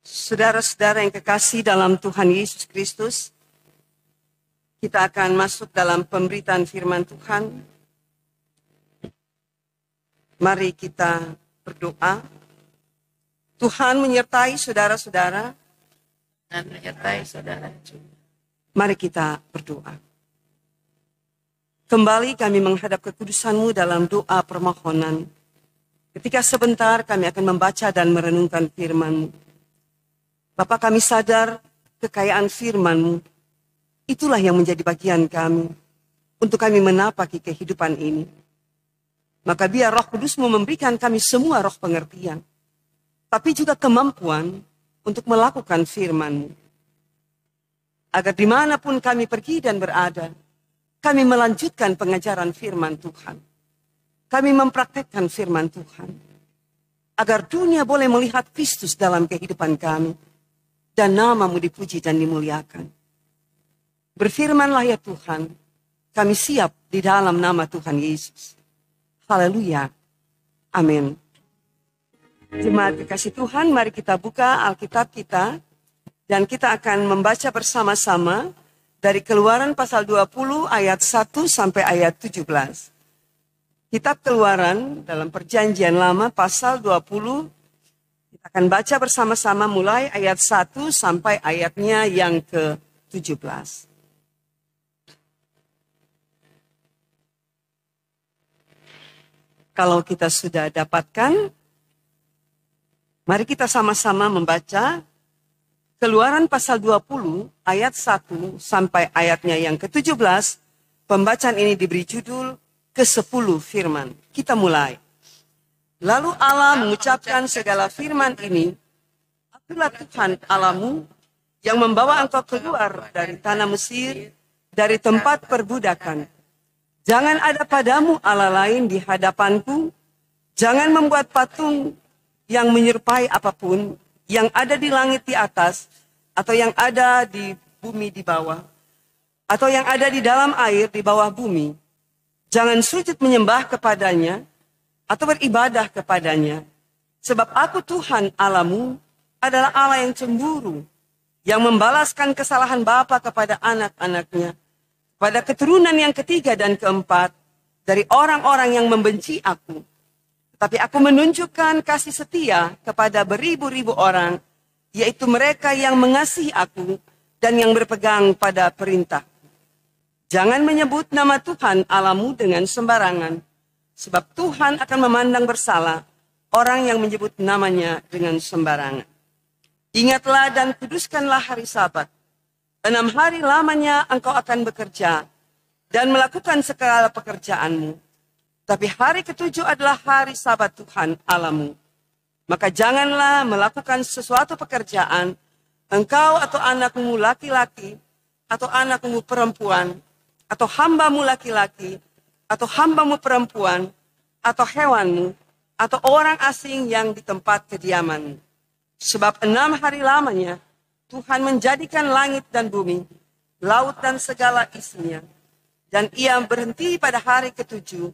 Saudara-saudara yang kekasih dalam Tuhan Yesus Kristus, kita akan masuk dalam pemberitaan firman Tuhan. Mari kita berdoa. Tuhan menyertai saudara-saudara. Dan menyertai saudara juga. Mari kita berdoa. Kembali kami menghadap kekudusan-Mu dalam doa permohonan. Ketika sebentar kami akan membaca dan merenungkan firman-Mu. Bapa, kami sadar kekayaan firman-Mu. Itulah yang menjadi bagian kami untuk kami menapaki kehidupan ini. Maka biar Roh Kudus-Mu memberikan kami semua roh pengertian, tapi juga kemampuan untuk melakukan firman-Mu. Agar dimanapun kami pergi dan berada, kami melanjutkan pengajaran firman Tuhan. Kami mempraktekkan firman Tuhan. Agar dunia boleh melihat Kristus dalam kehidupan kami. Dan nama-Mu dipuji dan dimuliakan. Berfirmanlah ya Tuhan, kami siap di dalam nama Tuhan Yesus. Haleluya. Amin. Jemaat kekasih Tuhan, mari kita buka Alkitab kita. Dan kita akan membaca bersama-sama dari Keluaran pasal 20 ayat 1 sampai ayat 17. Kitab Keluaran dalam Perjanjian Lama pasal 20, kita akan baca bersama-sama mulai ayat 1 sampai ayatnya yang ke-17. Kalau kita sudah dapatkan, mari kita sama-sama membaca Keluaran pasal 20 ayat 1 sampai ayatnya yang ke-17. Pembacaan ini diberi judul ke-10 firman. Kita mulai. Lalu Allah mengucapkan segala firman ini, Akulah Tuhan Allahmu yang membawa engkau keluar dari tanah Mesir, dari tempat perbudakan. Jangan ada padamu Allah lain di hadapanku. Jangan membuat patung yang menyerupai apapun yang ada di langit di atas, atau yang ada di bumi di bawah, atau yang ada di dalam air di bawah bumi. Jangan sujud menyembah kepadanya, atau beribadah kepadanya. Sebab aku Tuhan Allahmu adalah Allah yang cemburu, yang membalaskan kesalahan bapa kepada anak-anaknya, pada keturunan yang ketiga dan keempat, dari orang-orang yang membenci aku. Tapi aku menunjukkan kasih setia kepada beribu-ribu orang, yaitu mereka yang mengasihi aku dan yang berpegang pada perintah. Jangan menyebut nama Tuhan Allahmu dengan sembarangan, sebab Tuhan akan memandang bersalah orang yang menyebut namanya dengan sembarangan. Ingatlah dan kuduskanlah hari Sabat. 6 hari lamanya engkau akan bekerja dan melakukan segala pekerjaanmu. Tapi hari ke-7 adalah hari Sabat Tuhan Allahmu. Maka janganlah melakukan sesuatu pekerjaan, engkau atau anakmu laki-laki, atau anakmu perempuan, atau hambamu laki-laki, atau hambamu perempuan, atau hewanmu, atau orang asing yang di tempat kediamanmu. Sebab 6 hari lamanya, Tuhan menjadikan langit dan bumi, laut dan segala isinya. Dan ia berhenti pada hari ke-7.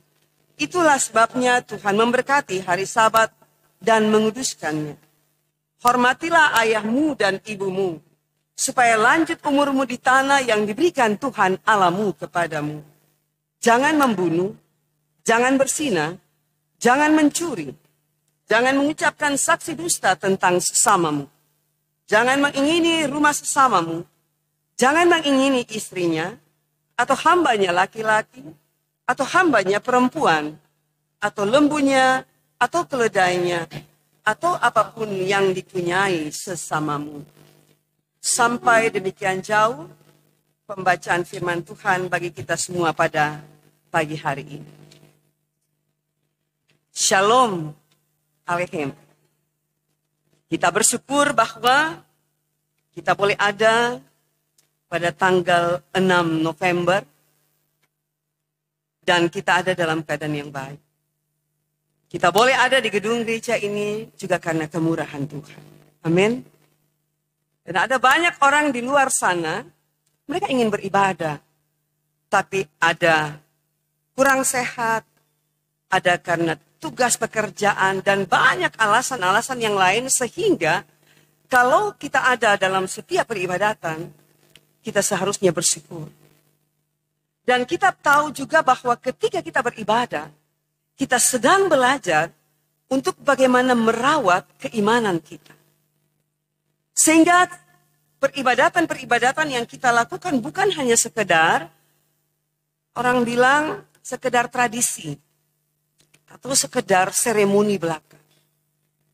Itulah sebabnya Tuhan memberkati hari Sabat dan menguduskannya. Hormatilah ayahmu dan ibumu, supaya lanjut umurmu di tanah yang diberikan Tuhan Allahmu kepadamu. Jangan membunuh, jangan berzinah, jangan mencuri, jangan mengucapkan saksi dusta tentang sesamamu. Jangan mengingini rumah sesamamu, jangan mengingini istrinya, atau hambanya laki-laki, atau hambanya perempuan, atau lembunya, atau keledainya, atau apapun yang dipunyai sesamamu. Sampai demikian jauh pembacaan firman Tuhan bagi kita semua pada pagi hari ini. Shalom Aleichem. Kita bersyukur bahwa kita boleh ada pada tanggal 6 November dan kita ada dalam keadaan yang baik. Kita boleh ada di gedung gereja ini juga karena kemurahan Tuhan. Amin. Dan ada banyak orang di luar sana, mereka ingin beribadah. Tapi ada kurang sehat, ada karena tugas pekerjaan, dan banyak alasan-alasan yang lain sehingga kalau kita ada dalam setiap peribadatan, kita seharusnya bersyukur. Dan kita tahu juga bahwa ketika kita beribadah, kita sedang belajar untuk bagaimana merawat keimanan kita. Sehingga peribadatan-peribadatan yang kita lakukan bukan hanya sekedar, orang bilang sekedar tradisi, atau sekedar seremoni belaka.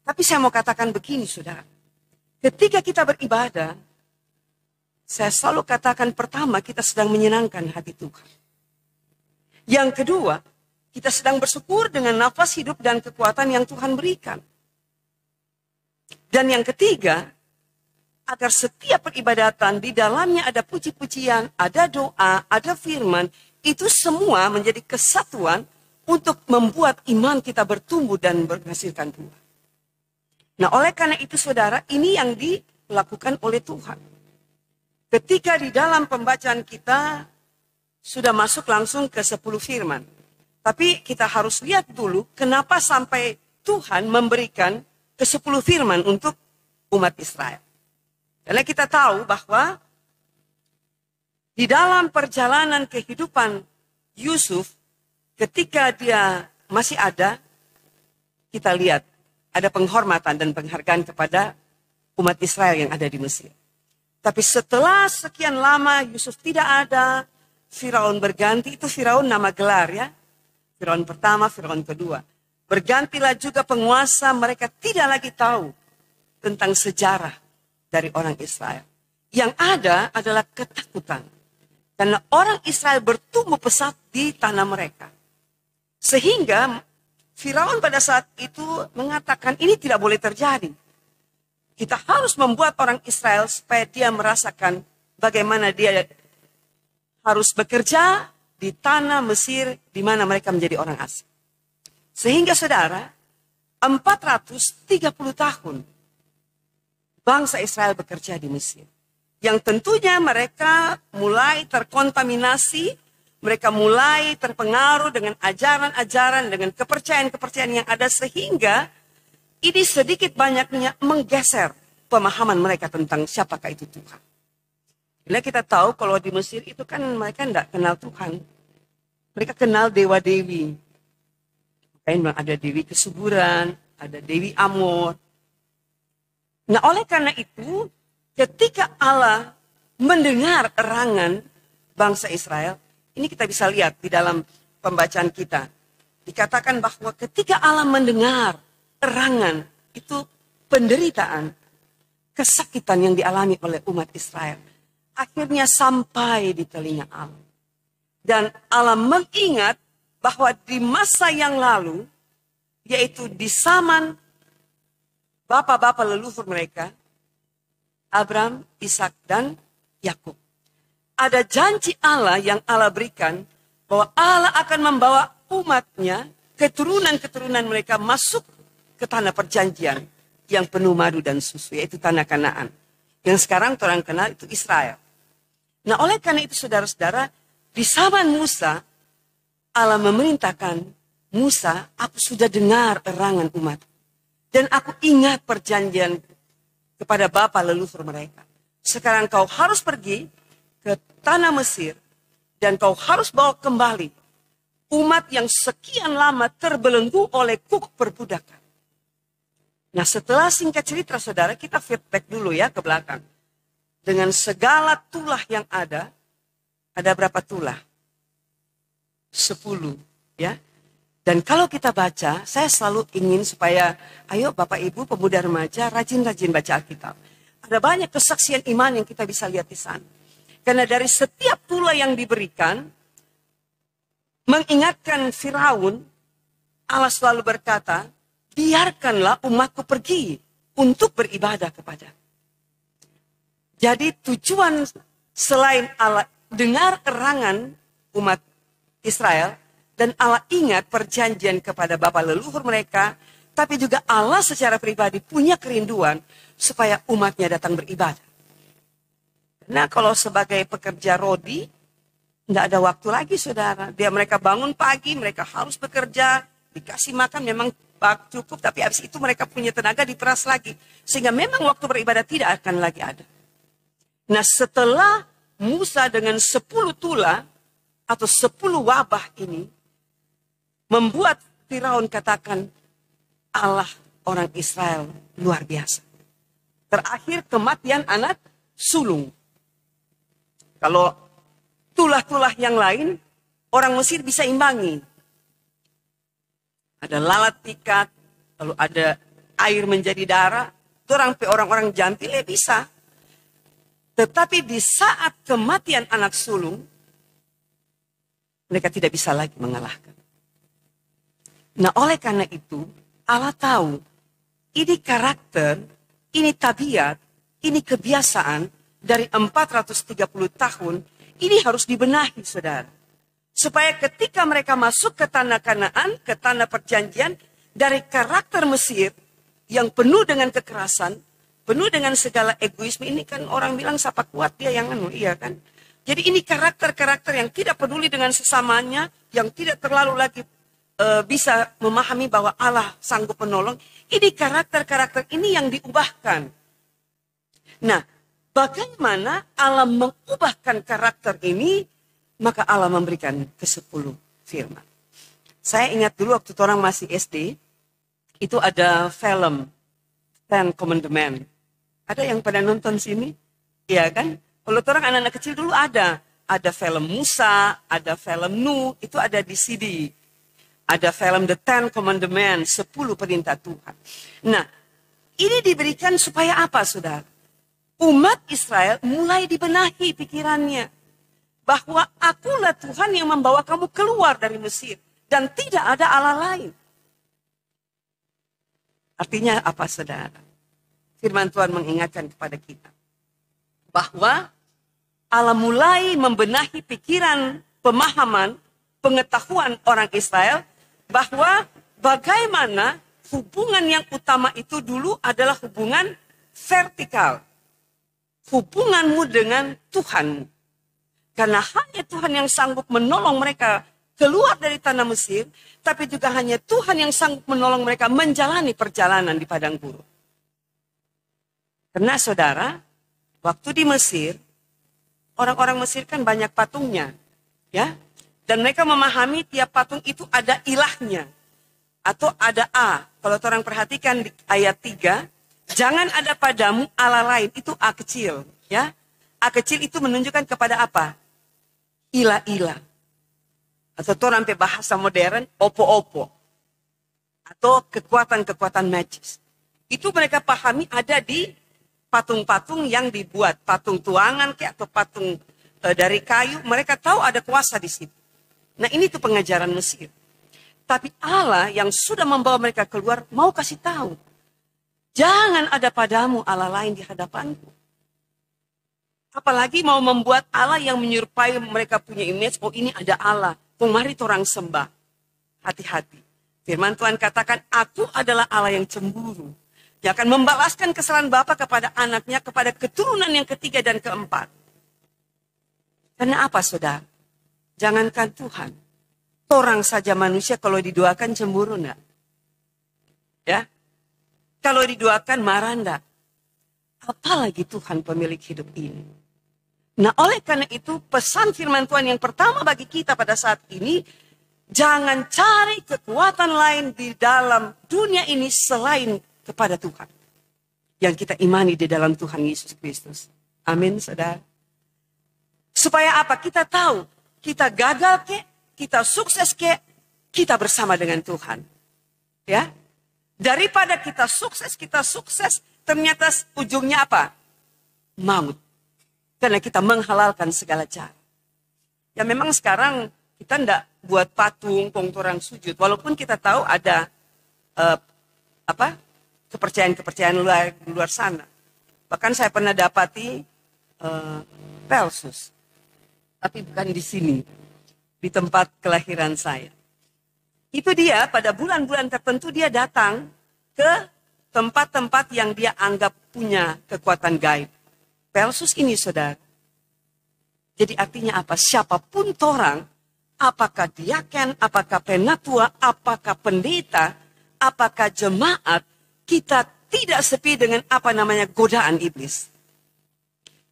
Tapi saya mau katakan begini, saudara. Ketika kita beribadah, saya selalu katakan pertama, kita sedang menyenangkan hati Tuhan. Yang kedua, kita sedang bersyukur dengan nafas hidup dan kekuatan yang Tuhan berikan. Dan yang ketiga, agar setiap peribadatan di dalamnya ada puji-pujian, ada doa, ada firman, itu semua menjadi kesatuan untuk membuat iman kita bertumbuh dan menghasilkan buah. Nah, oleh karena itu saudara, ini yang dilakukan oleh Tuhan. Ketika di dalam pembacaan kita sudah masuk langsung ke 10 firman. Tapi kita harus lihat dulu kenapa sampai Tuhan memberikan ke 10 firman untuk umat Israel. Karena kita tahu bahwa di dalam perjalanan kehidupan Yusuf, ketika dia masih ada, kita lihat ada penghormatan dan penghargaan kepada umat Israel yang ada di Mesir. Tapi setelah sekian lama Yusuf tidak ada, Firaun berganti, itu Firaun nama gelar ya. Firaun pertama, Firaun kedua. Bergantilah juga penguasa, mereka tidak lagi tahu tentang sejarah dari orang Israel. Yang ada adalah ketakutan. Karena orang Israel bertumbuh pesat di tanah mereka. Sehingga Firaun pada saat itu mengatakan ini tidak boleh terjadi. Kita harus membuat orang Israel supaya dia merasakan bagaimana dia harus bekerja di tanah Mesir di mana mereka menjadi orang asing. Sehingga saudara, 430 tahun bangsa Israel bekerja di Mesir. Yang tentunya mereka mulai terkontaminasi, mereka mulai terpengaruh dengan ajaran-ajaran, dengan kepercayaan-kepercayaan yang ada sehingga ini sedikit banyaknya menggeser pemahaman mereka tentang siapakah itu Tuhan. Karena kita tahu kalau di Mesir itu kan mereka tidak kenal Tuhan. Mereka kenal dewa-dewi. Makanya ada dewi kesuburan, ada dewi Amor. Nah oleh karena itu, ketika Allah mendengar erangan bangsa Israel, ini kita bisa lihat di dalam pembacaan kita. Dikatakan bahwa ketika Allah mendengar erangan, itu penderitaan, kesakitan yang dialami oleh umat Israel. Akhirnya sampai di telinga Allah. Dan Allah mengingat bahwa di masa yang lalu, yaitu di zaman bapak-bapak leluhur mereka, Abraham, Ishak, dan Yakub. Ada janji Allah yang Allah berikan bahwa Allah akan membawa umatnya, keturunan-keturunan mereka masuk ke tanah perjanjian yang penuh madu dan susu, yaitu tanah Kanaan. Yang sekarang orang kenal itu Israel. Nah oleh karena itu saudara-saudara, di zaman Musa, Allah memerintahkan Musa, aku sudah dengar erangan umat. Dan aku ingat perjanjian kepada bapa leluhur mereka. Sekarang kau harus pergi ke tanah Mesir dan kau harus bawa kembali umat yang sekian lama terbelenggu oleh kuk perbudakan. Nah setelah singkat cerita saudara, kita feedback dulu ya ke belakang. Dengan segala tulah yang ada berapa tulah? 10 ya. Dan kalau kita baca, saya selalu ingin supaya, ayo Bapak Ibu pemuda remaja rajin-rajin baca Alkitab. Ada banyak kesaksian iman yang kita bisa lihat di sana. Karena dari setiap tulah yang diberikan, mengingatkan Firaun, Allah selalu berkata, biarkanlah umatku pergi untuk beribadah kepada. Jadi tujuan selain Allah dengar erangan umat Israel, dan Allah ingat perjanjian kepada bapa leluhur mereka, tapi juga Allah secara pribadi punya kerinduan supaya umatnya datang beribadah. Nah kalau sebagai pekerja rodi, tidak ada waktu lagi saudara. Mereka bangun pagi, mereka harus bekerja, dikasih makan memang bak cukup, tapi habis itu mereka punya tenaga diperas lagi. Sehingga memang waktu beribadah tidak akan lagi ada. Nah setelah Musa dengan 10 tula atau 10 wabah ini membuat Firaun katakan Allah orang Israel luar biasa. Terakhir kematian anak sulung. Kalau tulah-tulah yang lain orang Mesir bisa imbangi. Ada lalat pikat, lalu ada air menjadi darah, orang-orang Jampil bisa. Tetapi di saat kematian anak sulung, mereka tidak bisa lagi mengalahkan. Nah oleh karena itu, Allah tahu, ini karakter, ini tabiat, ini kebiasaan dari 430 tahun, ini harus dibenahi saudara. Supaya ketika mereka masuk ke tanah Kanaan, ke tanah perjanjian, dari karakter Mesir yang penuh dengan kekerasan, penuh dengan segala egoisme, ini kan orang bilang siapa kuat dia yang iya kan. Jadi ini karakter-karakter yang tidak peduli dengan sesamanya, yang tidak terlalu lagi bisa memahami bahwa Allah sanggup menolong. Ini karakter-karakter ini yang diubahkan. Nah, bagaimana Allah mengubahkan karakter ini? Maka Allah memberikan ke-10 firman. Saya ingat dulu waktu orang masih SD, itu ada film Ten Commandments. Ada yang pada nonton sini? Iya kan? Kalau orang anak-anak kecil dulu ada. Ada film Musa, ada film Nuh, itu ada di CD. Ada film The Ten Commandments, 10 perintah Tuhan. Nah, ini diberikan supaya apa, saudara? Umat Israel mulai dibenahi pikirannya. Bahwa akulah Tuhan yang membawa kamu keluar dari Mesir. Dan tidak ada Allah lain. Artinya apa saudara? Firman Tuhan mengingatkan kepada kita. Bahwa Allah mulai membenahi pikiran, pemahaman, pengetahuan orang Israel. Bahwa bagaimana hubungan yang utama itu dulu adalah hubungan vertikal. Hubunganmu dengan Tuhan. Karena hanya Tuhan yang sanggup menolong mereka keluar dari tanah Mesir. Tapi juga hanya Tuhan yang sanggup menolong mereka menjalani perjalanan di padang gurun. Karena saudara, waktu di Mesir, orang-orang Mesir kan banyak patungnya. Ya, dan mereka memahami tiap patung itu ada ilahnya. Atau ada A. Kalau orang perhatikan di ayat 3, jangan ada padamu Allah lain. Itu A kecil. Ya, A kecil itu menunjukkan kepada apa? Ilah-ilah. Atau orang sampai bahasa modern, opo-opo. Atau kekuatan-kekuatan magis. Itu mereka pahami ada di patung-patung yang dibuat. Patung tuangan atau patung dari kayu. Mereka tahu ada kuasa di situ. Nah ini tuh pengajaran Mesir. Tapi Allah yang sudah membawa mereka keluar mau kasih tahu. Jangan ada padamu Allah lain di hadapanku. Apalagi mau membuat Allah yang menyerupai mereka punya image. Oh ini ada Allah. Mari orang sembah. Hati-hati. Firman Tuhan katakan, aku adalah Allah yang cemburu. Yang akan membalaskan kesalahan Bapa kepada anaknya, kepada keturunan yang ketiga dan keempat. Karena apa saudara? Jangankan Tuhan. Orang saja manusia kalau didoakan cemburu enggak? Ya? Kalau didoakan marah enggak? Apalagi Tuhan pemilik hidup ini. Nah oleh karena itu pesan firman Tuhan yang pertama bagi kita pada saat ini. Jangan cari kekuatan lain di dalam dunia ini selain kepada Tuhan. Yang kita imani di dalam Tuhan Yesus Kristus. Amin saudara. Supaya apa? Kita tahu. Kita gagal ke, kita sukses ke, kita bersama dengan Tuhan. Ya. Daripada kita sukses, ternyata ujungnya apa? Maut. Karena kita menghalalkan segala cara. Ya memang sekarang kita tidak buat patung, orang sujud. Walaupun kita tahu ada kepercayaan-kepercayaan luar sana. Bahkan saya pernah dapati Pelsus. Tapi bukan di sini. Di tempat kelahiran saya. Itu dia pada bulan-bulan tertentu dia datang ke tempat-tempat yang dia anggap punya kekuatan gaib. Pelsus ini saudara. Jadi artinya apa? Siapapun orang, apakah diaken, apakah penatua, apakah pendeta, apakah jemaat kita tidak sepi dengan apa namanya godaan iblis.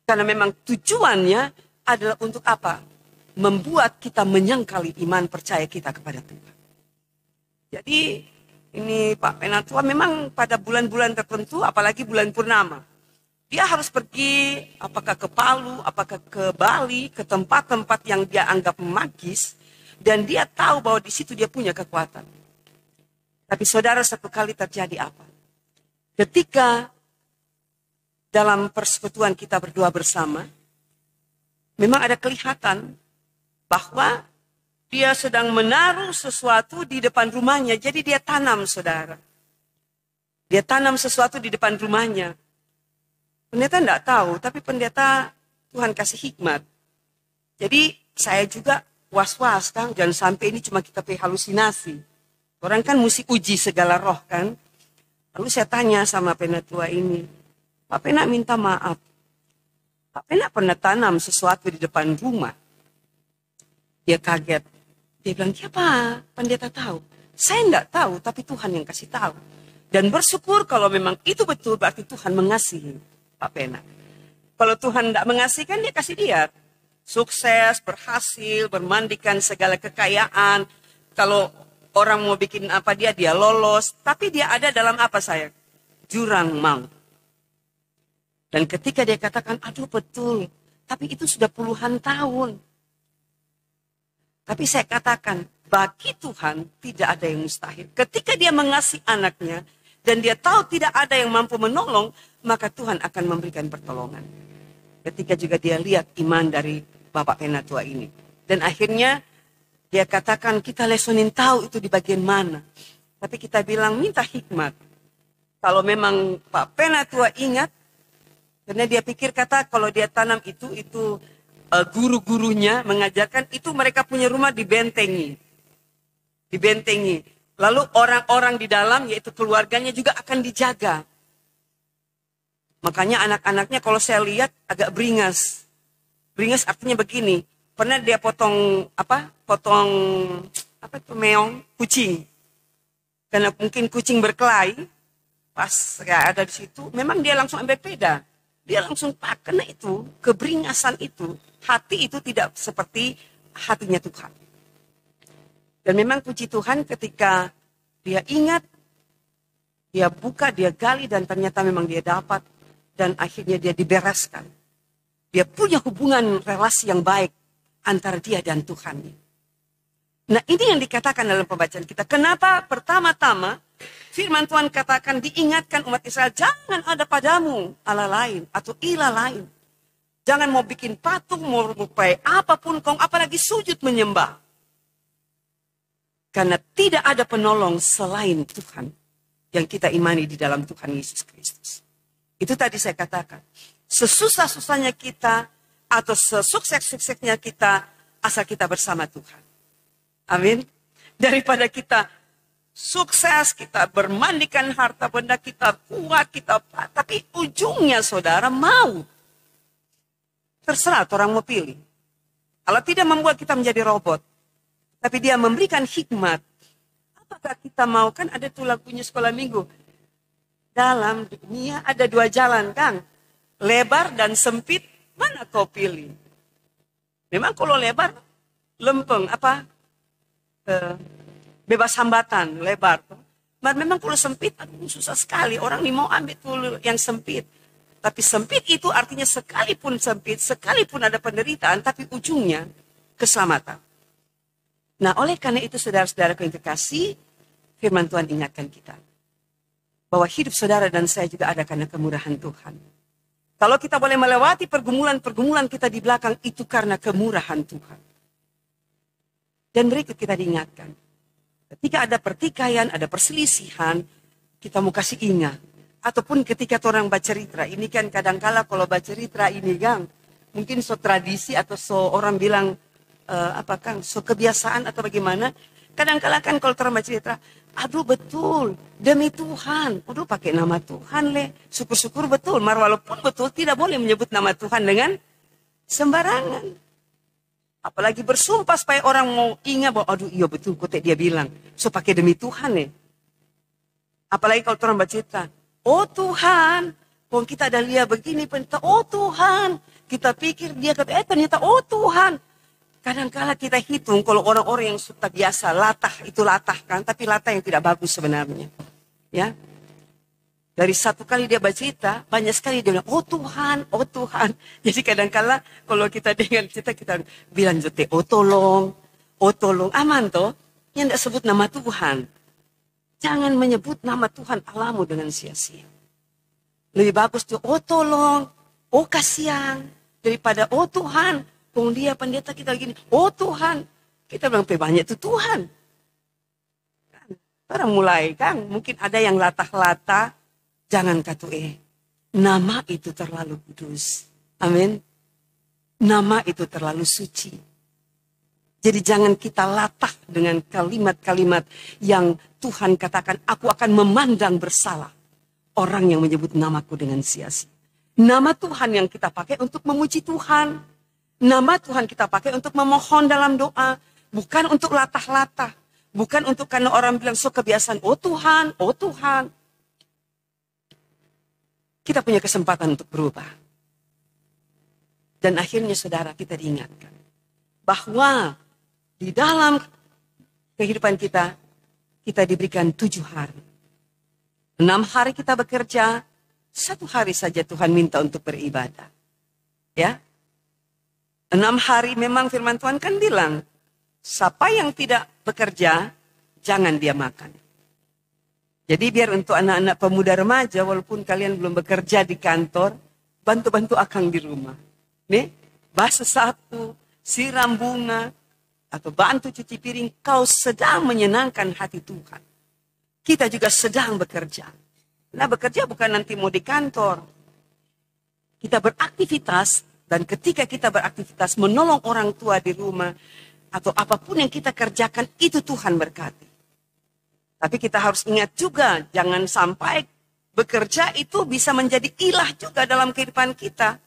Karena memang tujuannya adalah untuk apa? Membuat kita menyangkali iman percaya kita kepada Tuhan. Jadi ini Pak Penatua memang pada bulan-bulan tertentu, apalagi bulan purnama, dia harus pergi apakah ke Palu, apakah ke Bali, ke tempat-tempat yang dia anggap magis, dan dia tahu bahwa di situ dia punya kekuatan. Tapi saudara, satu kali terjadi apa? Ketika dalam persekutuan kita berdua bersama, memang ada kelihatan bahwa dia sedang menaruh sesuatu di depan rumahnya. Jadi dia tanam, saudara. Dia tanam sesuatu di depan rumahnya. Pendeta tidak tahu, tapi pendeta Tuhan kasih hikmat. Jadi saya juga was-was, Kang. Jangan sampai ini cuma kita halusinasi. Orang kan mesti uji segala roh, kan. Lalu saya tanya sama penatua ini, Pak Pena minta maaf. Pak Pena pernah tanam sesuatu di depan rumah. Dia kaget. Dia bilang, siapa? Pendeta tahu. Saya enggak tahu, tapi Tuhan yang kasih tahu. Dan bersyukur kalau memang itu betul, berarti Tuhan mengasihi Pak Pena. Kalau Tuhan enggak mengasihi, kan dia kasih dia sukses, berhasil, bermandikan segala kekayaan. Kalau orang mau bikin apa dia lolos. Tapi dia ada dalam apa saya? Jurang maut. Dan ketika dia katakan, aduh betul. Tapi itu sudah puluhan tahun. Tapi saya katakan, bagi Tuhan tidak ada yang mustahil. Ketika dia mengasihi anaknya, dan dia tahu tidak ada yang mampu menolong, maka Tuhan akan memberikan pertolongan. Ketika juga dia lihat iman dari Bapak Penatua ini. Dan akhirnya dia katakan, kita lesonin tahu itu di bagian mana. Tapi kita bilang, minta hikmat. Kalau memang Pak Penatua ingat, karena dia pikir kata kalau dia tanam itu guru-gurunya mengajarkan itu mereka punya rumah dibentengi. Dibentengi. Lalu orang-orang di dalam yaitu keluarganya juga akan dijaga. Makanya anak-anaknya kalau saya lihat agak beringas. Beringas artinya begini. Pernah dia potong meong kucing. Karena mungkin kucing berkelahi. Pas saya ada di situ, memang dia langsung ambil peda. Dia langsung karena itu, keberingasan itu, hati itu tidak seperti hatinya Tuhan. Dan memang puji Tuhan ketika dia ingat, dia buka, dia gali, dan ternyata memang dia dapat. Dan akhirnya dia dibereskan. Dia punya hubungan relasi yang baik antara dia dan Tuhan. Nah ini yang dikatakan dalam pembacaan kita. Kenapa pertama-tama firman Tuhan katakan diingatkan umat Israel, jangan ada padamu Allah lain atau ilah lain. Jangan mau bikin patung, mau rupai apapun kau, apalagi sujud menyembah. Karena tidak ada penolong selain Tuhan yang kita imani di dalam Tuhan Yesus Kristus. Itu tadi saya katakan. Sesusah-susahnya kita atau sesukses-suksesnya kita asal kita bersama Tuhan. Amin. Daripada kita sukses, kita bermandikan harta benda, kita kuat, tapi ujungnya saudara mau. Terserah orang mau pilih. Allah tidak membuat kita menjadi robot. Tapi dia memberikan hikmat. Apakah kita mau? Kan ada tuh lagunya sekolah minggu. Dalam dunia ada dua jalan, Kang. Lebar dan sempit, mana kau pilih? Memang kalau lebar, lempeng, bebas hambatan, lebar. Memang kalau sempit, aduh, susah sekali. Orang ini mau ambil tuh yang sempit. Tapi sempit itu artinya sekalipun sempit, sekalipun ada penderitaan, tapi ujungnya keselamatan. Nah oleh karena itu saudara-saudara yang terkasih, firman Tuhan ingatkan kita. Bahwa hidup saudara dan saya juga ada karena kemurahan Tuhan. Kalau kita boleh melewati pergumulan-pergumulan kita di belakang, itu karena kemurahan Tuhan. Dan berikut kita diingatkan. Ketika ada pertikaian, ada perselisihan, kita mau kasih ingat. Ataupun ketika orang baca cerita, ini kan kadangkala kalau baca cerita ini Kang, mungkin so tradisi atau so orang bilang, so kebiasaan atau bagaimana. Kadangkala kan kalau orang baca cerita, aduh betul, demi Tuhan. Aduh pakai nama Tuhan syukur-syukur betul. Walaupun betul tidak boleh menyebut nama Tuhan dengan sembarangan. Apalagi bersumpah supaya orang mau ingat bahwa aduh iya betul kok dia bilang. So pakai demi Tuhan . Apalagi kalau orang bercerita, oh Tuhan, kalau kita ada lihat begini, pendeta, oh Tuhan. Kita pikir dia kata, ternyata oh Tuhan. Kadang-kala kita hitung kalau orang-orang yang sudah biasa, latah itu latah kan, tapi latah yang tidak bagus sebenarnya. Ya, dari satu kali dia bercerita, banyak sekali dia bilang, oh Tuhan, oh Tuhan. Jadi kadang-kala kalau kita dengar cerita, kita bilang, oh tolong, aman toh. Yang tidak sebut nama Tuhan. Jangan menyebut nama Tuhan Allahmu dengan sia-sia. Lebih bagus tuh, oh tolong, oh kasihan. Daripada, oh Tuhan, dia pendeta kita gini, oh Tuhan. Kita bilang, banyak itu Tuhan. Kan? Orang mulai kan, mungkin ada yang latah-latah. Jangan kata nama itu terlalu kudus. Amin. Nama itu terlalu suci. Jadi jangan kita latah dengan kalimat-kalimat yang Tuhan katakan, aku akan memandang bersalah orang yang menyebut namaku dengan sia-sia. Nama Tuhan yang kita pakai untuk memuji Tuhan. Nama Tuhan kita pakai untuk memohon dalam doa. Bukan untuk latah-latah. Bukan untuk karena orang bilang so kebiasaan, oh Tuhan, oh Tuhan. Kita punya kesempatan untuk berubah. Dan akhirnya saudara kita diingatkan. Bahwa di dalam kehidupan kita, kita diberikan 7 hari. 6 hari kita bekerja, 1 hari saja Tuhan minta untuk beribadah. Ya, 6 hari memang firman Tuhan kan bilang, siapa yang tidak bekerja, jangan dia makan. Jadi biar untuk anak-anak pemuda remaja, walaupun kalian belum bekerja di kantor, bantu-bantu akang di rumah. Nih, basuh sapu, siram bunga, atau bantu cuci piring, kau sedang menyenangkan hati Tuhan. Kita juga sedang bekerja. Nah, bekerja bukan nanti mau di kantor. Kita beraktivitas, dan ketika kita beraktivitas menolong orang tua di rumah, atau apapun yang kita kerjakan, itu Tuhan berkati. Tapi kita harus ingat juga, jangan sampai bekerja itu bisa menjadi ilah juga dalam kehidupan kita.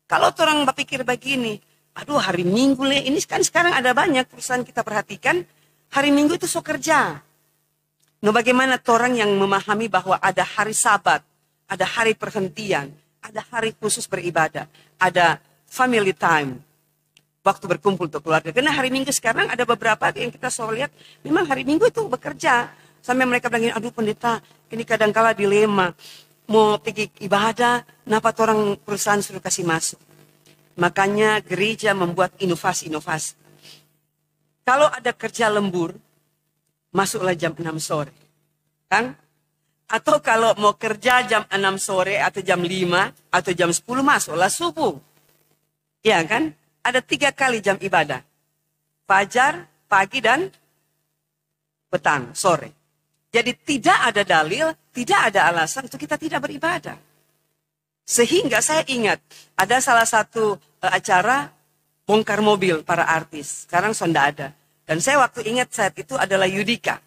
Kalau orang berpikir begini, aduh hari Minggu ini kan sekarang ada banyak perusahaan kita perhatikan, hari Minggu itu so kerja. Nah bagaimana orang yang memahami bahwa ada hari Sabat, ada hari perhentian, ada hari khusus beribadah, ada family time, waktu berkumpul untuk keluarga. Karena hari Minggu sekarang ada beberapa yang kita selalu lihat, memang hari Minggu itu bekerja. Sampai mereka bilang, aduh pendeta, ini kadang-kala dilema. Mau pergi ibadah, kenapa orang perusahaan suruh kasih masuk? Makanya gereja membuat inovasi-inovasi. Kalau ada kerja lembur, masuklah jam 6 sore. Kan? Atau kalau mau kerja jam 6 sore atau jam 5 atau jam 10 masuklah subuh. Ya kan? Ada 3 kali jam ibadah. Fajar, pagi, dan petang, sore. Jadi tidak ada dalil, tidak ada alasan untuk kita tidak beribadah. Sehingga saya ingat, ada salah satu acara bongkar mobil para artis. Sekarang sudah ada. Dan saya waktu ingat saat itu adalah Yudika.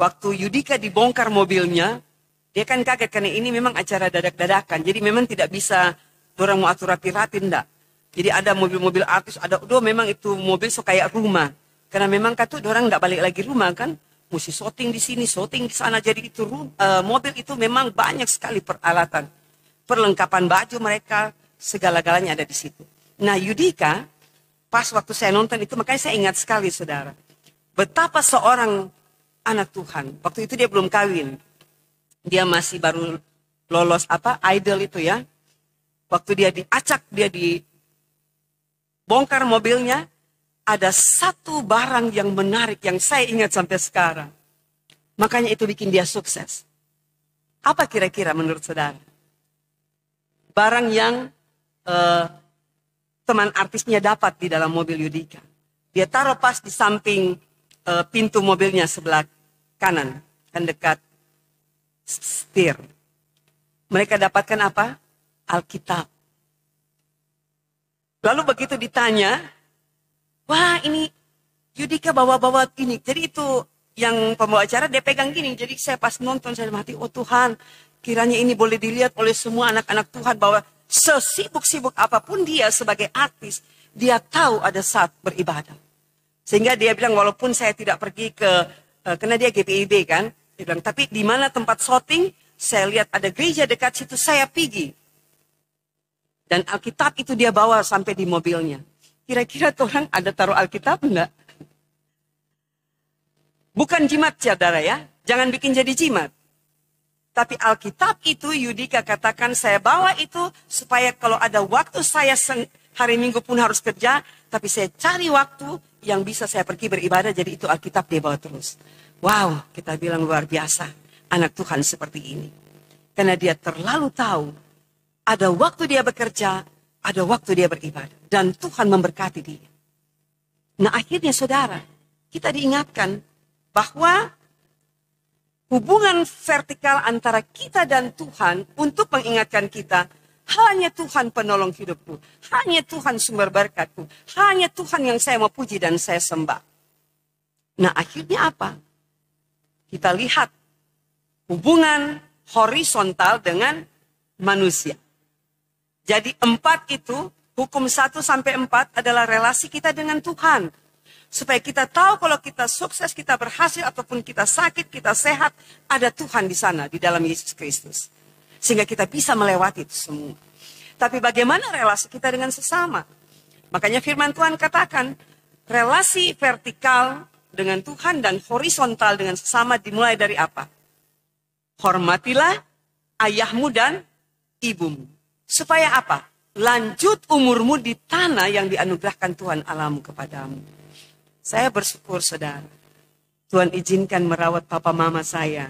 Waktu Yudika dibongkar mobilnya, dia kan kaget karena ini memang acara dadak-dadakan. Jadi memang tidak bisa orang mau atur rapi-rapi, enggak. Jadi ada mobil-mobil artis, ada memang itu mobil so kayak rumah. Karena memang kata orang enggak balik lagi rumah kan. Mesti syuting di sini, syuting di sana. Jadi itu mobil itu memang banyak sekali peralatan. Perlengkapan baju mereka, segala-galanya ada di situ. Nah Yudika, pas waktu saya nonton itu, makanya saya ingat sekali saudara. Betapa seorang anak Tuhan, waktu itu dia belum kawin. Dia masih baru lolos idol itu ya. Waktu dia diacak, dia dibongkar mobilnya, ada satu barang yang menarik yang saya ingat sampai sekarang. Makanya itu bikin dia sukses. Apa kira-kira menurut saudara? Barang yang teman artisnya dapat di dalam mobil Yudika. Dia taruh pas di samping pintu mobilnya sebelah kanan. Kan dekat setir. Mereka dapatkan apa? Alkitab. Lalu begitu ditanya, wah ini Yudika bawa-bawa ini. Jadi itu yang pembawa acara dia pegang gini. Jadi saya pas nonton saya mati, oh Tuhan, kiranya ini boleh dilihat oleh semua anak-anak Tuhan bahwa sesibuk-sibuk apapun dia sebagai artis, dia tahu ada saat beribadah. Sehingga dia bilang walaupun saya tidak pergi ke, karena dia GPIB kan, Dia bilang, tapi di mana tempat shooting? Saya lihat ada gereja dekat situ, saya pergi. Dan Alkitab itu dia bawa sampai di mobilnya. Kira-kira orang ada taruh Alkitab enggak? Bukan jimat, saudara ya. Jangan bikin jadi jimat. Tapi Alkitab itu Yudika katakan saya bawa itu supaya kalau ada waktu saya hari Minggu pun harus kerja. Tapi saya cari waktu yang bisa saya pergi beribadah. Jadi itu Alkitab dia bawa terus. Wow, kita bilang luar biasa. Anak Tuhan seperti ini. Karena dia terlalu tahu. Ada waktu dia bekerja. Ada waktu dia beribadah. Dan Tuhan memberkati dia. Nah akhirnya saudara. Kita diingatkan. Bahwa hubungan vertikal antara kita dan Tuhan. Untuk mengingatkan kita. Hanya Tuhan penolong hidupku. Hanya Tuhan sumber berkatku. Hanya Tuhan yang saya mau puji dan saya sembah. Nah akhirnya apa? Kita lihat. Hubungan horizontal dengan manusia. Jadi 4 itu, hukum 1 sampai 4 adalah relasi kita dengan Tuhan. Supaya kita tahu kalau kita sukses, kita berhasil, ataupun kita sakit, kita sehat, ada Tuhan di sana, di dalam Yesus Kristus. Sehingga kita bisa melewati itu semua. Tapi bagaimana relasi kita dengan sesama? Makanya firman Tuhan katakan, relasi vertikal dengan Tuhan dan horizontal dengan sesama dimulai dari apa? Hormatilah ayahmu dan ibumu. Supaya apa? Lanjut umurmu di tanah yang dianugerahkan Tuhan Allahmu kepadamu. Saya bersyukur saudara. Tuhan izinkan merawat papa mama saya.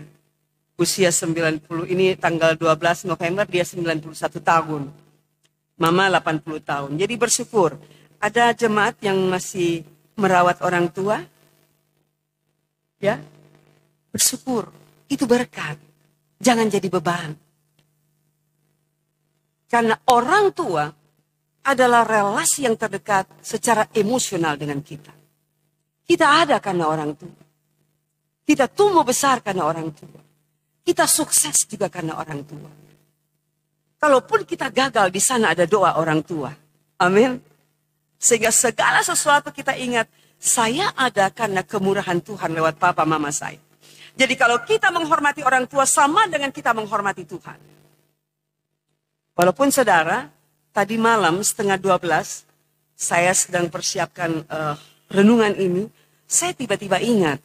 Usia 90, ini tanggal 12 November dia 91 tahun. Mama 80 tahun. Jadi bersyukur. Ada jemaat yang masih merawat orang tua. Ya. Bersyukur. Itu berkat. Jangan jadi beban. Karena orang tua adalah relasi yang terdekat secara emosional dengan kita. Kita ada karena orang tua. Kita tumbuh besar karena orang tua. Kita sukses juga karena orang tua. Kalaupun kita gagal, di sana ada doa orang tua. Amin. Sehingga segala sesuatu kita ingat, saya ada karena kemurahan Tuhan lewat papa mama saya. Jadi kalau kita menghormati orang tua sama dengan kita menghormati Tuhan. Walaupun saudara, tadi malam 11:30 saya sedang persiapkan renungan ini. Saya tiba-tiba ingat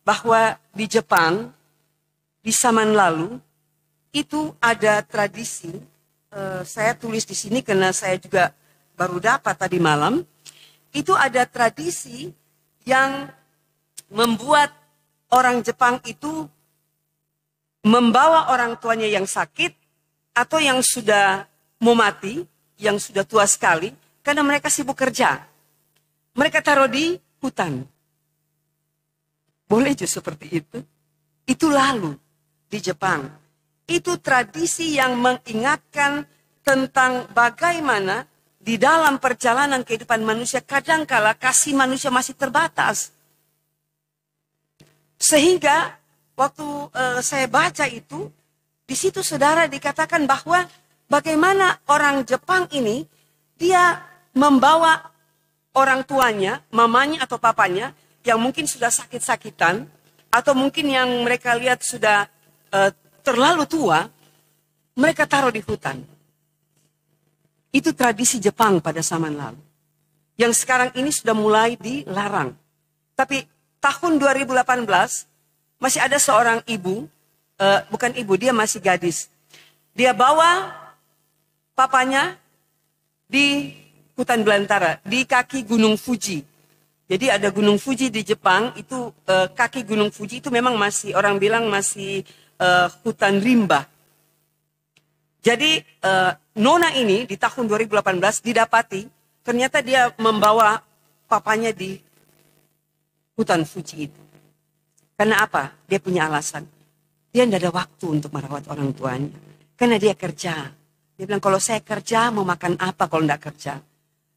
bahwa di Jepang, di zaman lalu, itu ada tradisi. Saya tulis di sini karena saya juga baru dapat tadi malam. Itu ada tradisi yang membuat orang Jepang itu membawa orang tuanya yang sakit atau yang sudah mau mati, yang sudah tua sekali, karena mereka sibuk kerja. Mereka taruh di hutan. Boleh juga seperti itu. Itu lalu di Jepang. Itu tradisi yang mengingatkan tentang bagaimana di dalam perjalanan kehidupan manusia kadangkala kasih manusia masih terbatas. Sehingga waktu saya baca itu, di situ saudara dikatakan bahwa bagaimana orang Jepang ini, dia membawa orang tuanya, mamanya atau papanya, yang mungkin sudah sakit-sakitan, atau mungkin yang mereka lihat sudah terlalu tua, mereka taruh di hutan. Itu tradisi Jepang pada zaman lalu. Yang sekarang ini sudah mulai dilarang. Tapi tahun 2018 masih ada seorang ibu, bukan ibu, dia masih gadis. Dia bawa papanya di hutan belantara, di kaki Gunung Fuji. Jadi ada Gunung Fuji di Jepang, itu kaki Gunung Fuji itu memang masih, orang bilang masih hutan rimba. Jadi Nona ini di tahun 2018 didapati, ternyata dia membawa papanya di hutan Fuji itu. Karena apa? Dia punya alasan. Dia tidak ada waktu untuk merawat orang tuanya. Karena dia kerja. Dia bilang, kalau saya kerja, mau makan apa kalau tidak kerja?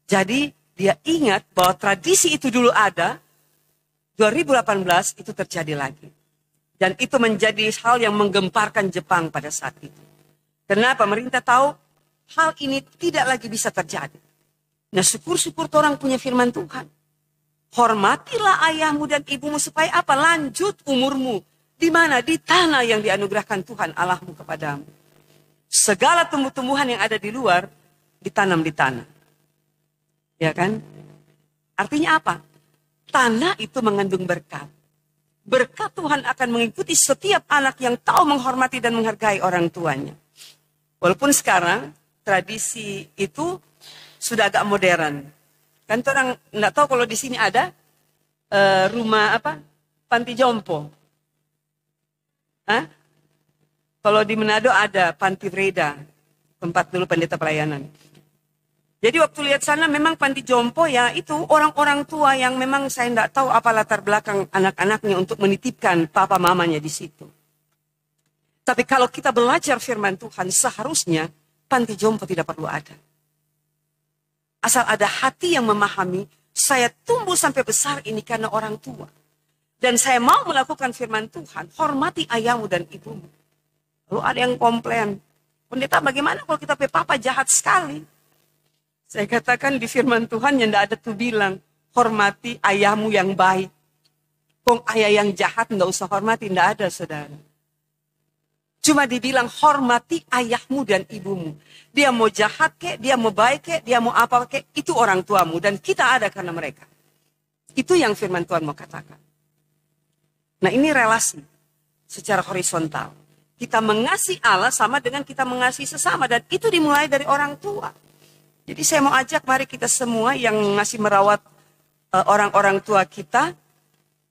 Jadi dia ingat bahwa tradisi itu dulu ada, 2018 itu terjadi lagi. Dan itu menjadi hal yang menggemparkan Jepang pada saat itu. Karena pemerintah tahu hal ini tidak lagi bisa terjadi. Nah syukur-syukur orang punya firman Tuhan. Hormatilah ayahmu dan ibumu supaya apa? Lanjut umurmu Di mana? Di tanah yang dianugerahkan Tuhan Allahmu kepadamu. Segala tumbuh-tumbuhan yang ada di luar, ditanam di tanah. Ya kan? Artinya apa? Tanah itu mengandung berkat. Berkat Tuhan akan mengikuti setiap anak yang tahu menghormati dan menghargai orang tuanya. Walaupun sekarang tradisi itu sudah agak modern. Kan orang nggak tahu kalau di sini ada rumah panti jompo. Hah? Kalau di Manado ada panti Breda, tempat dulu pendeta pelayanan. Jadi waktu lihat sana memang panti jompo ya itu orang-orang tua yang memang saya tidak tahu apa latar belakang anak-anaknya untuk menitipkan papa mamanya di situ. Tapi kalau kita belajar firman Tuhan seharusnya panti jompo tidak perlu ada. Asal ada hati yang memahami saya tumbuh sampai besar ini karena orang tua. Dan saya mau melakukan firman Tuhan, hormati ayahmu dan ibumu. Lalu ada yang komplain, pendeta bagaimana kalau kita papa jahat sekali? Saya katakan di firman Tuhan yang tidak ada tuh bilang, hormati ayahmu yang baik. Kong ayah yang jahat tidak usah hormati, tidak ada saudara. Cuma dibilang hormati ayahmu dan ibumu. Dia mau jahat kek, dia mau baik kek, dia mau apa kek, itu orang tuamu. Dan kita ada karena mereka. Itu yang firman Tuhan mau katakan. Nah ini relasi secara horizontal. Kita mengasihi Allah sama dengan kita mengasihi sesama. Dan itu dimulai dari orang tua. Jadi saya mau ajak mari kita semua yang masih merawat orang-orang tua kita.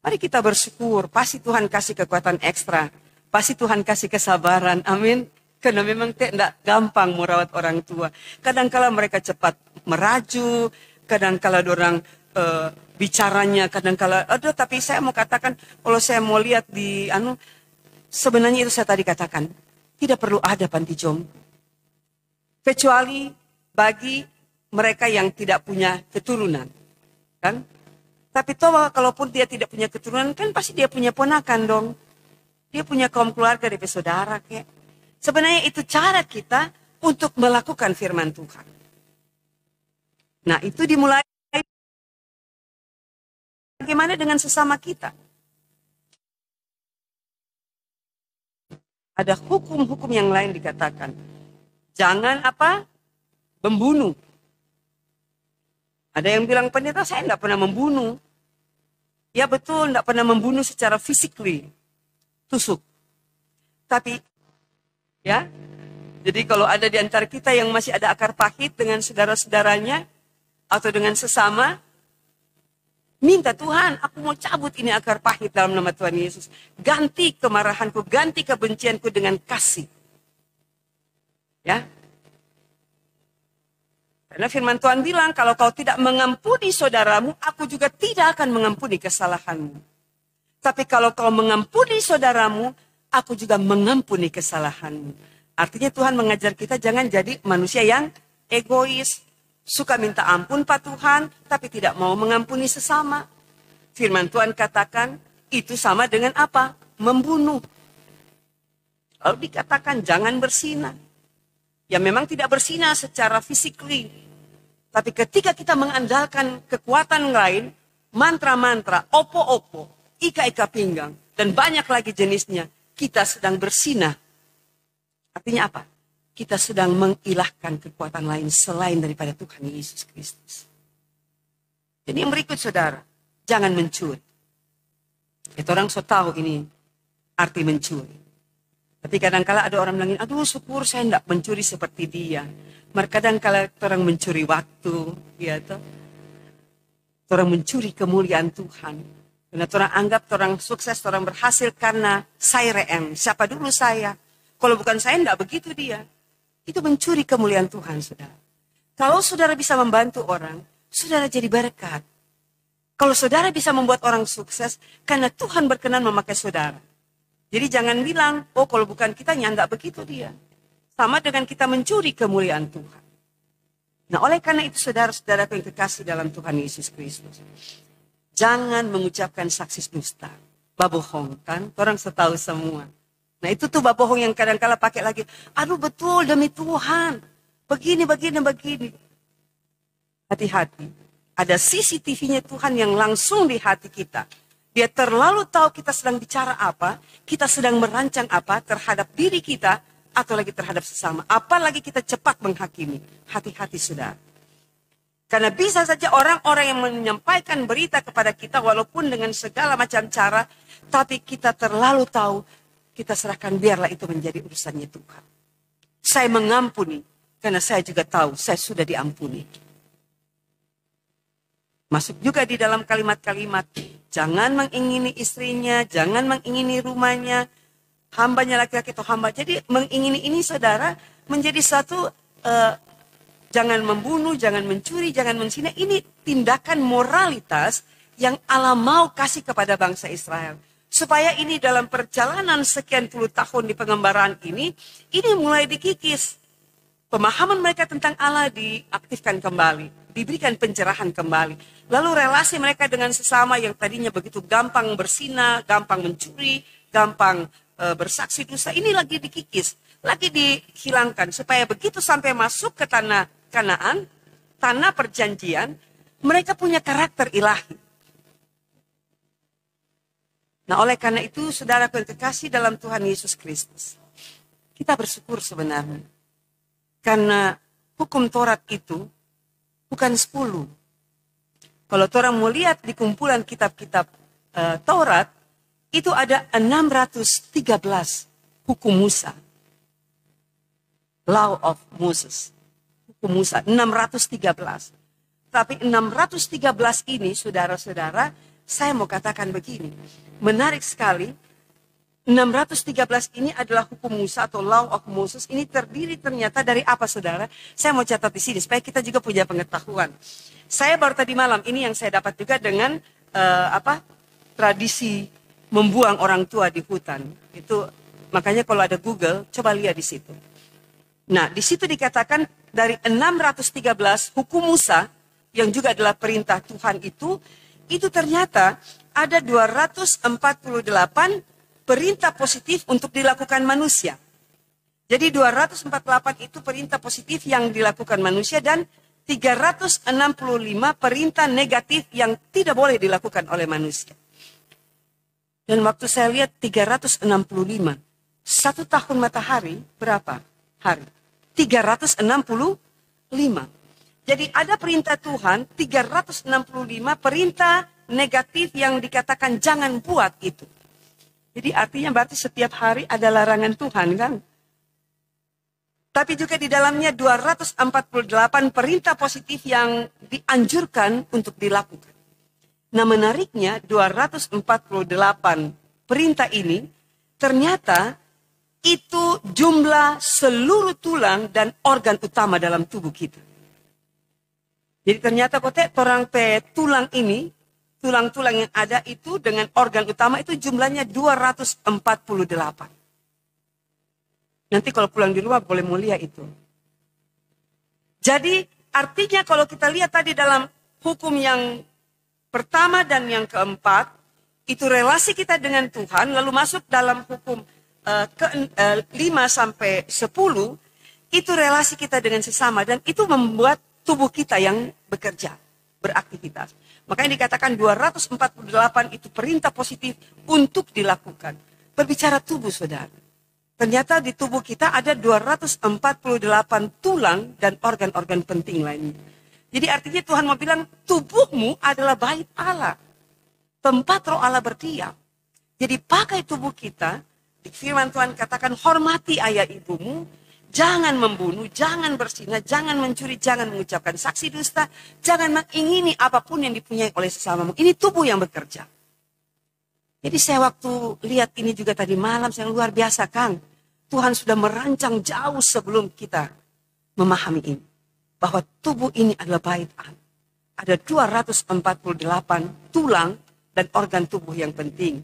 Mari kita bersyukur. Pasti Tuhan kasih kekuatan ekstra. Pasti Tuhan kasih kesabaran. Amin. Karena memang tidak gampang merawat orang tua. Kadang-kala mereka cepat meraju. Kadang-kala orang bicaranya. Kadang-kala, aduh tapi saya mau katakan. Kalau saya mau lihat di, sebenarnya itu saya tadi katakan. Tidak perlu ada panti jompo. Kecuali bagi mereka yang tidak punya keturunan. Kan? Tapi toh kalaupun dia tidak punya keturunan, kan pasti dia punya ponakan dong. Dia punya kaum keluarga dari saudara kayak. Sebenarnya itu cara kita untuk melakukan firman Tuhan. Nah itu dimulai bagaimana dengan sesama kita. Ada hukum-hukum yang lain dikatakan. Jangan membunuh. Ada yang bilang, pendeta saya tidak pernah membunuh. Ya betul, tidak pernah membunuh secara physically. Tusuk. Tapi, ya, jadi kalau ada di antara kita yang masih ada akar pahit dengan saudara-saudaranya, atau dengan sesama, minta Tuhan, aku mau cabut ini akar pahit dalam nama Tuhan Yesus. Ganti kemarahanku, ganti kebencianku dengan kasih. Ya. Karena firman Tuhan bilang, kalau kau tidak mengampuni saudaramu, aku juga tidak akan mengampuni kesalahanmu. Tapi kalau kau mengampuni saudaramu, aku juga mengampuni kesalahanmu. Artinya Tuhan mengajar kita jangan jadi manusia yang egois. Suka minta ampun Pak Tuhan, tapi tidak mau mengampuni sesama. Firman Tuhan katakan, itu sama dengan apa? Membunuh. Lalu dikatakan jangan bersinah. Ya memang tidak bersinah secara physically. Tapi ketika kita mengandalkan kekuatan lain, mantra-mantra, opo-opo, ika-ika pinggang, dan banyak lagi jenisnya, kita sedang bersinah. Artinya apa? Kita sedang mengilahkan kekuatan lain selain daripada Tuhan Yesus Kristus. Jadi yang berikut saudara, jangan mencuri. Itu orang so tahu ini arti mencuri. Tapi kadang-kala ada orang bilang, aduh syukur saya tidak mencuri seperti dia. Kadang-kala orang mencuri waktu, ya toh. Orang mencuri kemuliaan Tuhan. Karena orang anggap orang sukses, orang berhasil karena saya reem. Siapa dulu saya? Kalau bukan saya, tidak begitu dia. Itu mencuri kemuliaan Tuhan, saudara. Kalau saudara bisa membantu orang, saudara jadi berkat. Kalau saudara bisa membuat orang sukses, karena Tuhan berkenan memakai saudara. Jadi jangan bilang, oh kalau bukan kita, enggak begitu dia. Sama dengan kita mencuri kemuliaan Tuhan. Nah oleh karena itu saudara-saudara yang kekasih dalam Tuhan Yesus Kristus. Jangan mengucapkan saksi dusta. Babohong kan, orang setahu semua. Nah itu tuh babohong yang kadang-kala pakai lagi. Aduh betul demi Tuhan. Begini. Hati-hati. Ada CCTV-nya Tuhan yang langsung di hati kita. Dia terlalu tahu kita sedang bicara apa, kita sedang merancang apa terhadap diri kita, atau lagi terhadap sesama. Apalagi kita cepat menghakimi. Hati-hati saudara. Karena bisa saja orang-orang yang menyampaikan berita kepada kita walaupun dengan segala macam cara, tapi kita terlalu tahu, kita serahkan biarlah itu menjadi urusannya Tuhan. Saya mengampuni, karena saya juga tahu saya sudah diampuni. Masuk juga di dalam kalimat-kalimat, jangan mengingini istrinya, jangan mengingini rumahnya, hambanya laki-laki atau hamba. Jadi mengingini ini saudara menjadi satu, jangan membunuh, jangan mencuri, jangan menzina. Ini tindakan moralitas yang Allah mau kasih kepada bangsa Israel. Supaya ini dalam perjalanan sekian puluh tahun di pengembaraan ini mulai dikikis. Pemahaman mereka tentang Allah diaktifkan kembali, diberikan pencerahan kembali. Lalu relasi mereka dengan sesama yang tadinya begitu gampang berzina, gampang mencuri, gampang bersaksi dosa, ini lagi dikikis, lagi dihilangkan. Supaya begitu sampai masuk ke tanah Kanaan, tanah perjanjian, mereka punya karakter ilahi. Nah, oleh karena itu, saudara yang kekasih dalam Tuhan Yesus Kristus, kita bersyukur sebenarnya. Karena hukum Taurat itu bukan 10. Kalau orang mau lihat di kumpulan kitab-kitab Taurat, itu ada 613 hukum Musa. Law of Moses. Hukum Musa, 613. Tapi 613 ini, saudara-saudara, saya mau katakan begini. Menarik sekali, 613 ini adalah hukum Musa atau Law of Moses. Ini terdiri ternyata dari apa, saudara? Saya mau catat di sini supaya kita juga punya pengetahuan. Saya baru tadi malam, ini yang saya dapat juga dengan tradisi membuang orang tua di hutan. Itu makanya kalau ada Google, coba lihat di situ. Nah, di situ dikatakan dari 613 hukum Musa yang juga adalah perintah Tuhan itu ternyata ada 248 perintah positif untuk dilakukan manusia. Jadi 248 itu perintah positif yang dilakukan manusia dan 365 perintah negatif yang tidak boleh dilakukan oleh manusia. Dan waktu saya lihat 365, 1 tahun matahari berapa hari? 365. Jadi ada perintah Tuhan, 365 perintah negatif yang dikatakan jangan buat itu. Jadi artinya berarti setiap hari ada larangan Tuhan kan? Tapi juga di dalamnya 248 perintah positif yang dianjurkan untuk dilakukan. Nah menariknya 248 perintah ini ternyata itu jumlah seluruh tulang dan organ utama dalam tubuh kita. Jadi ternyata orang tulang ini, tulang-tulang yang ada itu dengan organ utama itu jumlahnya 248. Nanti kalau pulang di rumah boleh mulia itu. Jadi artinya kalau kita lihat tadi dalam hukum yang pertama dan yang keempat, itu relasi kita dengan Tuhan, lalu masuk dalam hukum 5 sampai 10, itu relasi kita dengan sesama. Dan itu membuat tubuh kita yang bekerja, beraktivitas. Makanya dikatakan 248 itu perintah positif untuk dilakukan. Berbicara tubuh, saudara. Ternyata di tubuh kita ada 248 tulang dan organ-organ penting lainnya. Jadi artinya Tuhan mau bilang, tubuhmu adalah bait Allah. Tempat roh Allah berdiam. Jadi pakai tubuh kita, di firman Tuhan katakan, hormati ayah ibumu, jangan membunuh, jangan berzina, jangan mencuri, jangan mengucapkan saksi dusta, jangan mengingini apapun yang dipunyai oleh sesamamu. Ini tubuh yang bekerja. Jadi saya waktu lihat ini juga tadi malam, saya luar biasa Kang. Tuhan sudah merancang jauh sebelum kita memahami ini. Bahwa tubuh ini adalah bait Allah. Ada 248 tulang dan organ tubuh yang penting.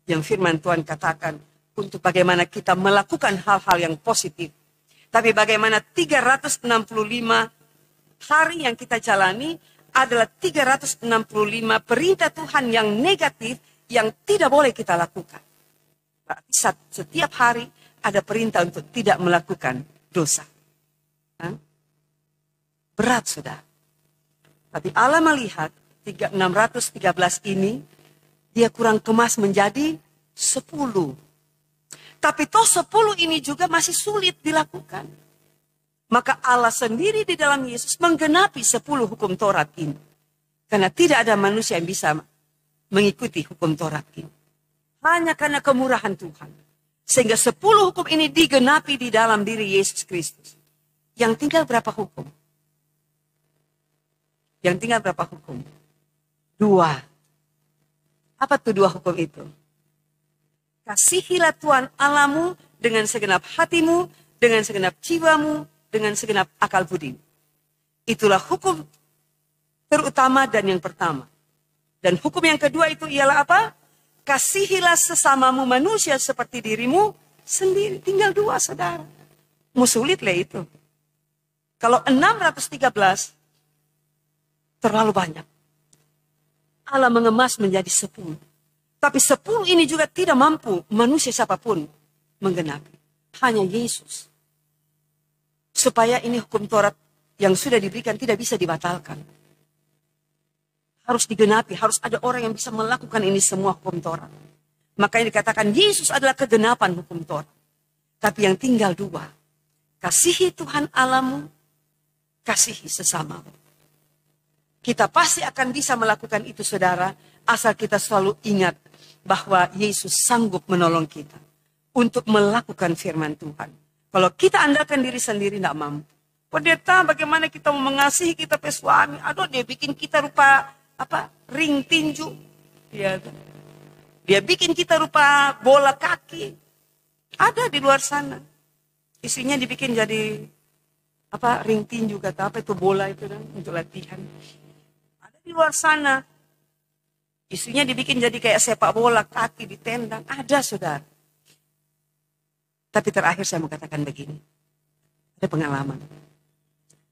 Yang firman Tuhan katakan untuk bagaimana kita melakukan hal-hal yang positif. Tapi bagaimana 365 hari yang kita jalani adalah 365 perintah Tuhan yang negatif yang tidak boleh kita lakukan. Berarti setiap hari ada perintah untuk tidak melakukan dosa. Berat sudah. Tapi Allah melihat 613 ini dia kurang kemas menjadi 10. Tapi toh 10 ini juga masih sulit dilakukan. Maka Allah sendiri di dalam Yesus menggenapi 10 hukum Taurat ini. Karena tidak ada manusia yang bisa mengikuti hukum Taurat ini. Hanya karena kemurahan Tuhan. Sehingga 10 hukum ini digenapi di dalam diri Yesus Kristus. Yang tinggal berapa hukum? Yang tinggal berapa hukum? 2. Apa tuh 2 hukum itu? Kasihilah Tuhan Allahmu dengan segenap hatimu, dengan segenap jiwamu, dengan segenap akal budi. Itulah hukum terutama dan yang pertama. Dan hukum yang kedua itu ialah apa? Kasihilah sesamamu manusia seperti dirimu sendiri. Tinggal 2, saudara. Mau sulit lah itu. Kalau 613, terlalu banyak. Allah mengemas menjadi 10. Tapi 10 ini juga tidak mampu manusia siapapun menggenapi. Hanya Yesus. Supaya ini hukum Taurat yang sudah diberikan tidak bisa dibatalkan. Harus digenapi, harus ada orang yang bisa melakukan ini semua hukum Taurat. Makanya dikatakan Yesus adalah kegenapan hukum Taurat. Tapi yang tinggal 2. Kasihi Tuhan Allahmu, kasihi sesamamu. Kita pasti akan bisa melakukan itu, saudara, asal kita selalu ingat bahwa Yesus sanggup menolong kita untuk melakukan firman Tuhan. Kalau kita andalkan diri sendiri tidak mampu. Pendeta, bagaimana kita mau mengasihi kita pe suami? Aduh, dia bikin kita rupa ring tinju. Dia bikin kita rupa bola kaki. Ada di luar sana. Isinya dibikin jadi ring tinju, kata apa itu bola itu kan untuk latihan. Ada di luar sana. Isunya dibikin jadi kayak sepak bola, kaki ditendang. Ada, saudara. Tapi terakhir saya mau katakan begini. Ada pengalaman.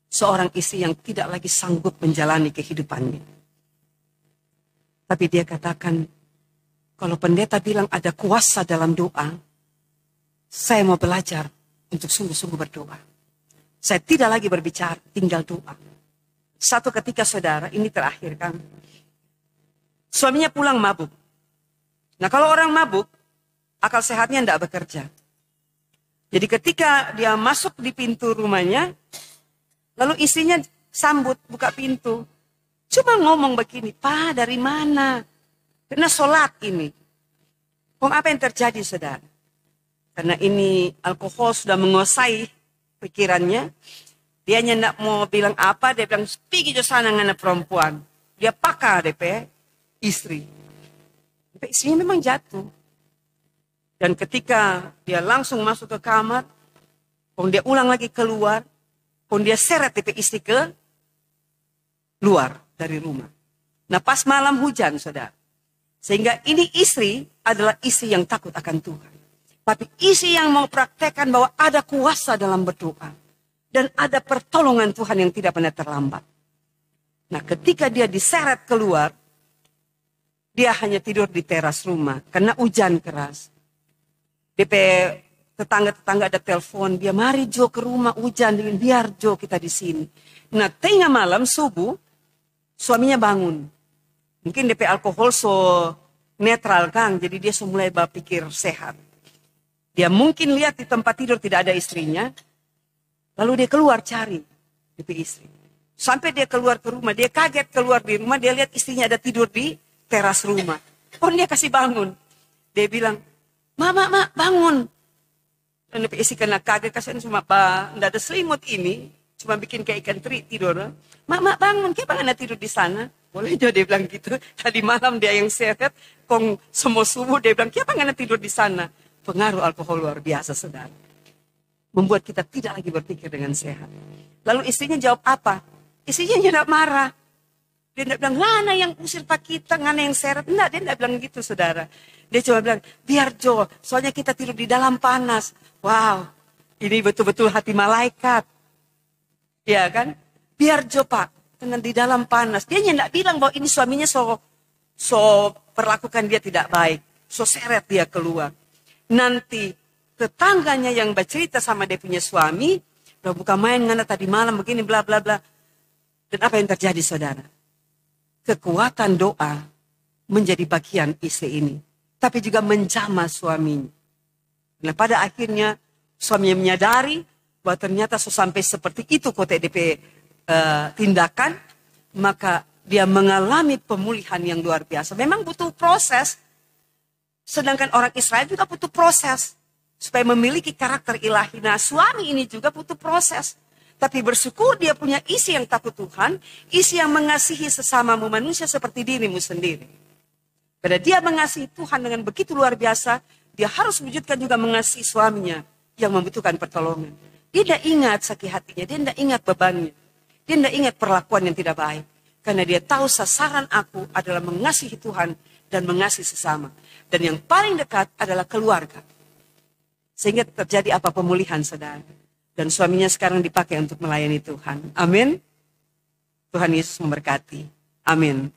Seorang istri yang tidak lagi sanggup menjalani kehidupannya. Tapi dia katakan, kalau pendeta bilang ada kuasa dalam doa, saya mau belajar untuk sungguh-sungguh berdoa. Saya tidak lagi berbicara, tinggal doa. Satu ketika, saudara, ini terakhir kan. Suaminya pulang mabuk. Nah, kalau orang mabuk, akal sehatnya tidak bekerja. Jadi ketika dia masuk di pintu rumahnya, lalu istrinya sambut, buka pintu. Cuma ngomong begini, "Pak, dari mana?" Karena sholat ini. Apa yang terjadi, saudara? Karena ini alkohol sudah menguasai pikirannya. Dia tidak mau bilang apa, dia bilang, "Pergi ke sana dengan perempuan." Dia pakar DP. Istri. Istrinya memang jatuh. Dan ketika dia langsung masuk ke kamar, dia ulang lagi keluar, dia seret istri ke luar dari rumah. Nah, pas malam hujan, saudara. Sehingga ini istri adalah istri yang takut akan Tuhan. Tapi istri yang mau praktekkan bahwa ada kuasa dalam berdoa. Dan ada pertolongan Tuhan yang tidak pernah terlambat. Nah, ketika dia diseret keluar, dia hanya tidur di teras rumah karena hujan keras. DP tetangga-tetangga ada telepon, dia, "Mari Jo ke rumah, hujan, biar Jo kita di sini." Nah, tengah malam subuh, suaminya bangun. Mungkin DP alkohol so netral kan, jadi dia mulai berpikir sehat. Dia mungkin lihat di tempat tidur tidak ada istrinya, lalu dia keluar cari DP istri. Sampai dia keluar ke rumah, dia kaget keluar di rumah, dia lihat istrinya ada tidur di teras rumah. Dia kasih bangun. Dia bilang, Mak, bangun." Dan isi kena kaget, kasihan cuma tidak ada selimut ini. Cuma bikin kayak ikan teri tidur. Mak, bangun, kenapa nggak tidur di sana? Boleh juga dia bilang gitu. Tadi malam dia yang seret, semua subuh dia bilang, kenapa nggak tidur di sana? Pengaruh alkohol luar biasa, saudara. Membuat kita tidak lagi berpikir dengan sehat. Lalu istrinya jawab apa? Istrinya tidak marah. Dia tidak bilang, "Ngana yang usir pak kita, ngana yang seret." Tidak, dia tidak bilang gitu, saudara. Dia cuma bilang, "Biar Jo, soalnya kita tidur di dalam panas." Wow, ini betul-betul hati malaikat. Ya kan? "Biar Jo Pak, dengan di dalam panas." Dia tidak bilang bahwa ini suaminya so perlakukan dia tidak baik. So seret dia keluar. Nanti tetangganya yang bercerita sama dia punya suami, "Udah buka main ngana tadi malam begini bla bla bla." Dan apa yang terjadi, saudara? Kekuatan doa menjadi bagian istri ini. Tapi juga menjamah suaminya. Nah pada akhirnya suaminya menyadari bahwa ternyata sampai seperti itu kote DP tindakan. Maka dia mengalami pemulihan yang luar biasa. Memang butuh proses. Sedangkan orang Israel juga butuh proses. Supaya memiliki karakter ilahi. Nah suami ini juga butuh proses. Tapi bersyukur dia punya isi yang takut Tuhan. Isi yang mengasihi sesamamu manusia seperti dirimu sendiri. Karena dia mengasihi Tuhan dengan begitu luar biasa. Dia harus wujudkan juga mengasihi suaminya yang membutuhkan pertolongan. Dia tidak ingat sakit hatinya. Dia tidak ingat bebannya. Dia tidak ingat perlakuan yang tidak baik. Karena dia tahu sasaran aku adalah mengasihi Tuhan dan mengasihi sesama. Dan yang paling dekat adalah keluarga. Sehingga terjadi apa pemulihan saudara. Dan suaminya sekarang dipakai untuk melayani Tuhan. Amin. Tuhan Yesus memberkati. Amin.